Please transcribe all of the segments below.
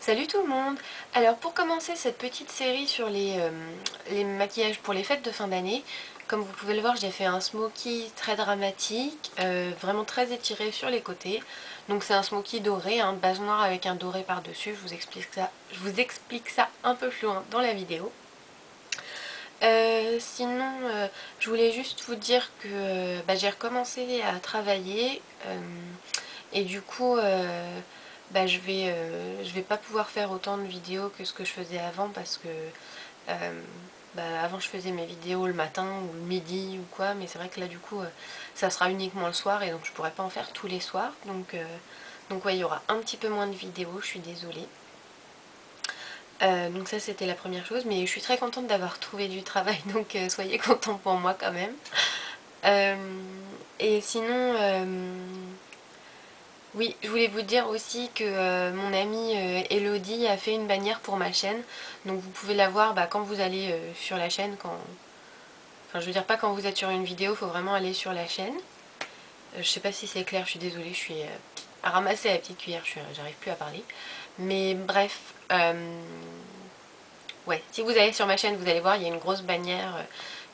Salut tout le monde! Alors pour commencer cette petite série sur les maquillages pour les fêtes de fin d'année, comme vous pouvez le voir, j'ai fait un smoky très dramatique, vraiment très étiré sur les côtés. Donc c'est un smoky doré, de base noire avec un doré par-dessus, je vous explique ça un peu plus loin dans la vidéo. Sinon, je voulais juste vous dire que j'ai recommencé à travailler et du coup je vais pas pouvoir faire autant de vidéos que ce que je faisais avant parce que avant je faisais mes vidéos le matin ou le midi ou quoi, mais c'est vrai que là du coup ça sera uniquement le soir et donc je pourrais pas en faire tous les soirs, donc ouais, il y aura un petit peu moins de vidéos, je suis désolée. Donc ça c'était la première chose, mais je suis très contente d'avoir trouvé du travail, donc soyez contents pour moi quand même. Et sinon, oui, je voulais vous dire aussi que mon amie Elodie a fait une bannière pour ma chaîne, donc vous pouvez la voir quand vous allez sur la chaîne, enfin je veux dire pas quand vous êtes sur une vidéo, il faut vraiment aller sur la chaîne. Je sais pas si c'est clair, je suis désolée, je suis à ramasser la petite cuillère, j'arrive plus à parler. Mais bref, ouais, si vous allez sur ma chaîne, vous allez voir, il y a une grosse bannière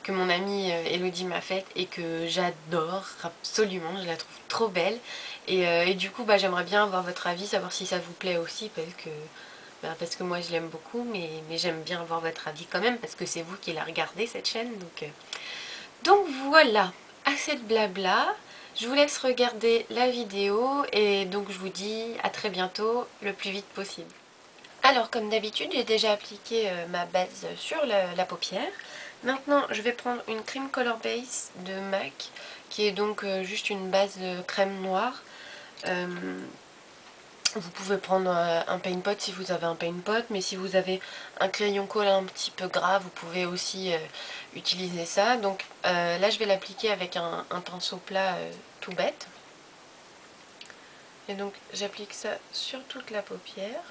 que mon amie Elodie m'a faite et que j'adore absolument, je la trouve trop belle. Et du coup, j'aimerais bien avoir votre avis, savoir si ça vous plaît aussi, parce que moi je l'aime beaucoup, mais j'aime bien avoir votre avis quand même, parce que c'est vous qui la regardez cette chaîne. Donc voilà, assez de blabla. Je vous laisse regarder la vidéo et donc je vous dis à très bientôt, le plus vite possible. Alors comme d'habitude, j'ai déjà appliqué ma base sur la paupière. Maintenant, je vais prendre une Cream Color Base de MAC, qui est donc juste une base de crème noire. Vous pouvez prendre un paint pot si vous avez un paint pot, mais si vous avez un crayon colla un petit peu gras, vous pouvez aussi utiliser ça. Donc là, je vais l'appliquer avec un pinceau plat tout bête. Et donc j'applique ça sur toute la paupière.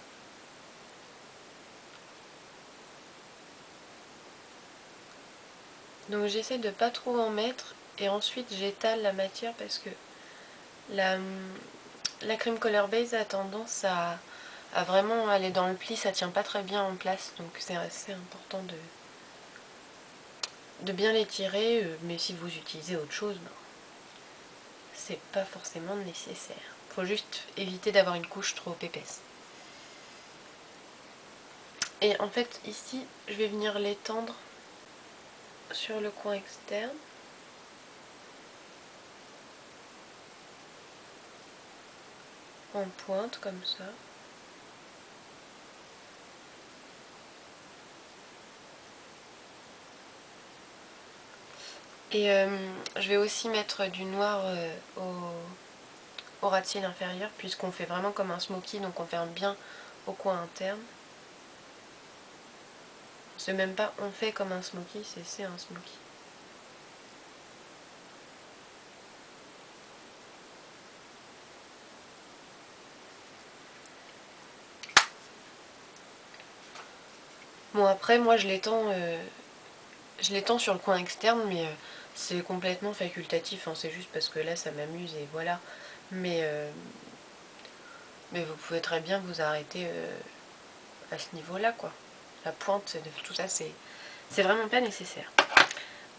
Donc j'essaie de pas trop en mettre et ensuite j'étale la matière parce que la crème Color Base a tendance à vraiment aller dans le pli, ça tient pas très bien en place, donc c'est assez important de bien l'étirer, mais si vous utilisez autre chose, c'est pas forcément nécessaire. Faut juste éviter d'avoir une couche trop épaisse. Et en fait ici je vais venir l'étendre sur le coin externe. En pointe comme ça. Et je vais aussi mettre du noir au ras de cils inférieur, puisqu'on fait vraiment comme un smoky, donc on ferme bien au coin interne. C'est même pas on fait comme un smoky, c'est un smoky. Bon après moi je l'étends sur le coin externe, mais c'est complètement facultatif, hein, c'est juste parce que là ça m'amuse et voilà. Mais vous pouvez très bien vous arrêter à ce niveau-là, quoi. La pointe, tout ça, c'est vraiment pas nécessaire.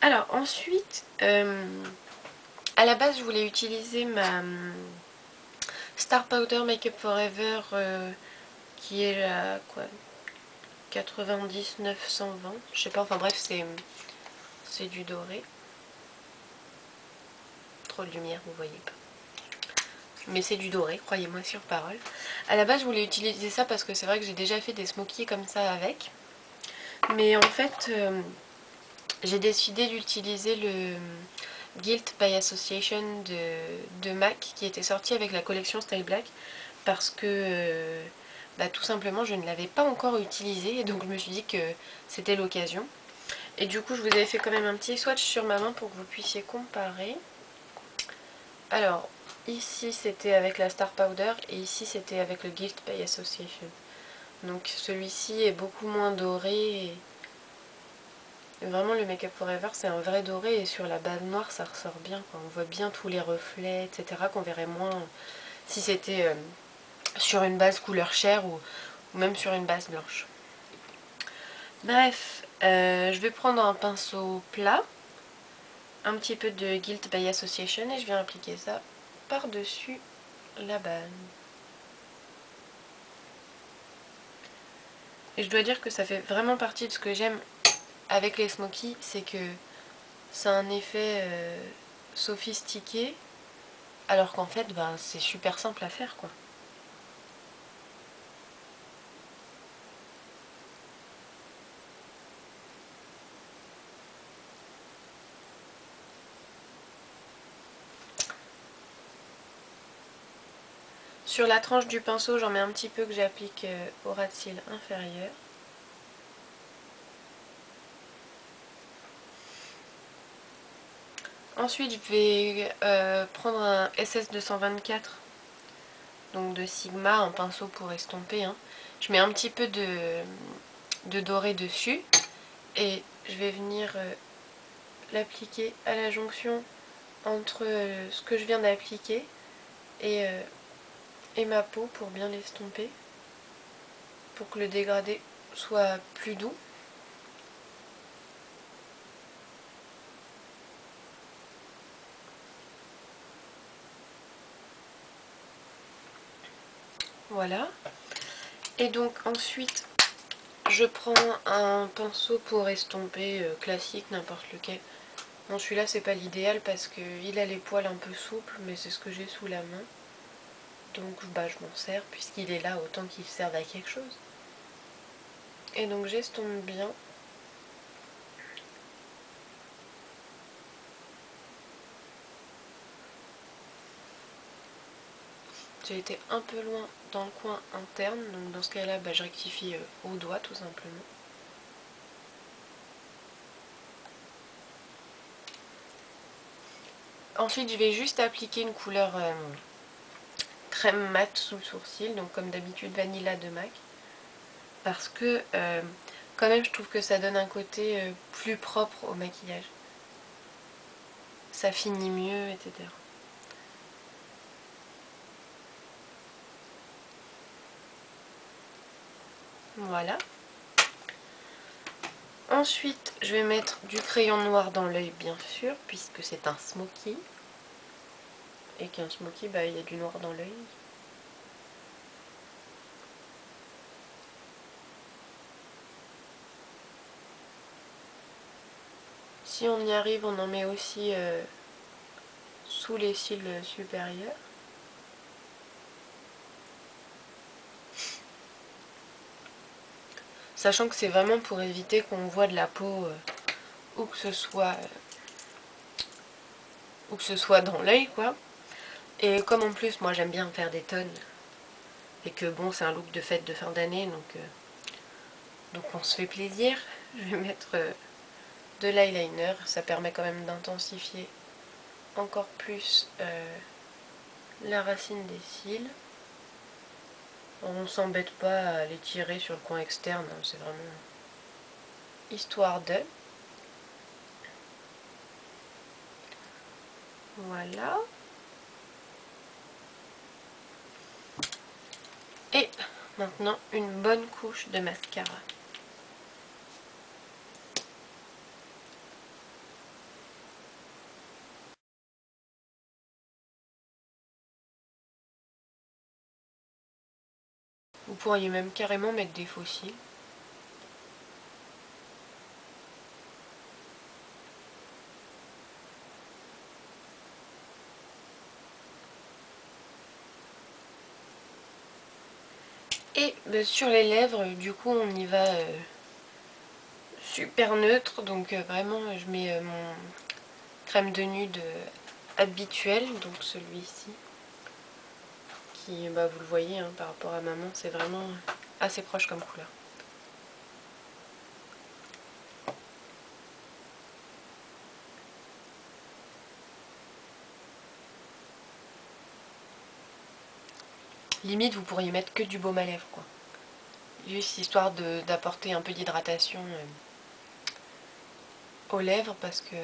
Alors ensuite, à la base je voulais utiliser ma Star Powder Makeup Forever qui est la quoi 90 920, je sais pas, enfin bref, c'est du doré. Trop de lumière, vous voyez pas. Mais c'est du doré, croyez-moi sur parole. À la base je voulais utiliser ça parce que c'est vrai que j'ai déjà fait des smokies comme ça avec. Mais en fait, j'ai décidé d'utiliser le Guilt by Association de MAC qui était sorti avec la collection Style Black parce que tout simplement je ne l'avais pas encore utilisé et donc je me suis dit que c'était l'occasion. Et du coup je vous avais fait quand même un petit swatch sur ma main pour que vous puissiez comparer. Alors ici c'était avec la Star Powder et ici c'était avec le Guilt by Association. Donc celui-ci est beaucoup moins doré et vraiment le Make Up Forever c'est un vrai doré et sur la base noire ça ressort bien, quoi. On voit bien tous les reflets, etc. qu'on verrait moins si c'était sur une base couleur chair ou même sur une base blanche. Bref, je vais prendre un pinceau plat, un petit peu de Guilt by Association et je viens appliquer ça par-dessus la base. Et je dois dire que ça fait vraiment partie de ce que j'aime avec les smokies, c'est que ça a un effet sophistiqué, alors qu'en fait ben, c'est super simple à faire quoi. Sur la tranche du pinceau, j'en mets un petit peu que j'applique au ras de cils inférieur. Ensuite, je vais prendre un SS224, donc de Sigma, un pinceau pour estomper. Hein. Je mets un petit peu de doré dessus et je vais venir l'appliquer à la jonction entre ce que je viens d'appliquer et ma peau pour bien l'estomper, pour que le dégradé soit plus doux. Voilà. Et donc ensuite, je prends un pinceau pour estomper classique, n'importe lequel. Bon, celui-là, c'est pas l'idéal parce qu'il a les poils un peu souples, mais c'est ce que j'ai sous la main. Donc bah, je m'en sers, puisqu'il est là, autant qu'il serve à quelque chose. Et donc j'estompe bien. J'ai été un peu loin dans le coin interne, donc dans ce cas-là, bah, je rectifie au doigt tout simplement. Ensuite, je vais juste appliquer une couleur crème mat sous le sourcil, donc comme d'habitude Vanilla de MAC. Parce que quand même, je trouve que ça donne un côté plus propre au maquillage. Ça finit mieux, etc. Voilà. Ensuite, je vais mettre du crayon noir dans l'œil, bien sûr, puisque c'est un smoky. Et qu'un smoky, bah, il y a du noir dans l'œil. Si on y arrive, on en met aussi sous les cils supérieurs. Sachant que c'est vraiment pour éviter qu'on voit de la peau où que ce soit dans l'œil, quoi. Et comme en plus, moi j'aime bien faire des tonnes, et que bon, c'est un look de fête de fin d'année, donc on se fait plaisir. Je vais mettre de l'eyeliner, ça permet quand même d'intensifier encore plus la racine des cils. On s'embête pas à les tirer sur le coin externe, hein, c'est vraiment histoire de. Voilà. Et maintenant une bonne couche de mascara. Vous pourriez même carrément mettre des faux cils. Et sur les lèvres, du coup, on y va super neutre. Donc vraiment, je mets mon crème de nude habituel, donc celui-ci. Qui, bah, vous le voyez, hein, par rapport à maman, c'est vraiment assez proche comme couleur. Limite, vous pourriez mettre que du baume à lèvres, quoi. Juste histoire d'apporter un peu d'hydratation aux lèvres, parce que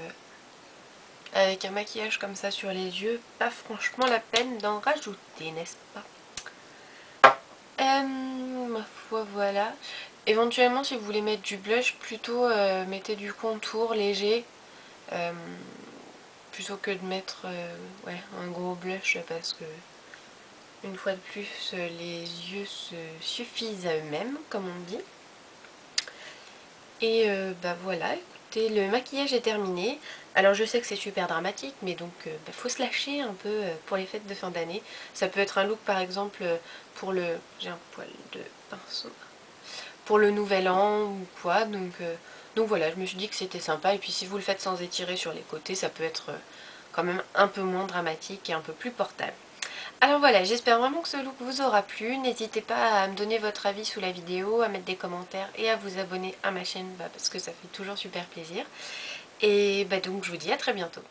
avec un maquillage comme ça sur les yeux, pas franchement la peine d'en rajouter, n'est-ce pas? voilà. Éventuellement si vous voulez mettre du blush, plutôt mettez du contour léger. Plutôt que de mettre ouais, un gros blush, parce que une fois de plus les yeux se suffisent à eux-mêmes, comme on dit. Et bah voilà, écoutez, le maquillage est terminé. Alors je sais que c'est super dramatique, mais donc bah, faut se lâcher un peu pour les fêtes de fin d'année. Ça peut être un look par exemple pour le... j'ai un poil de pinceau. Pour le nouvel an ou quoi, donc voilà, je me suis dit que c'était sympa. Et puis si vous le faites sans étirer sur les côtés, ça peut être quand même un peu moins dramatique et un peu plus portable. Alors voilà, j'espère vraiment que ce look vous aura plu. N'hésitez pas à me donner votre avis sous la vidéo, à mettre des commentaires et à vous abonner à ma chaîne parce que ça fait toujours super plaisir. Et bah donc je vous dis à très bientôt.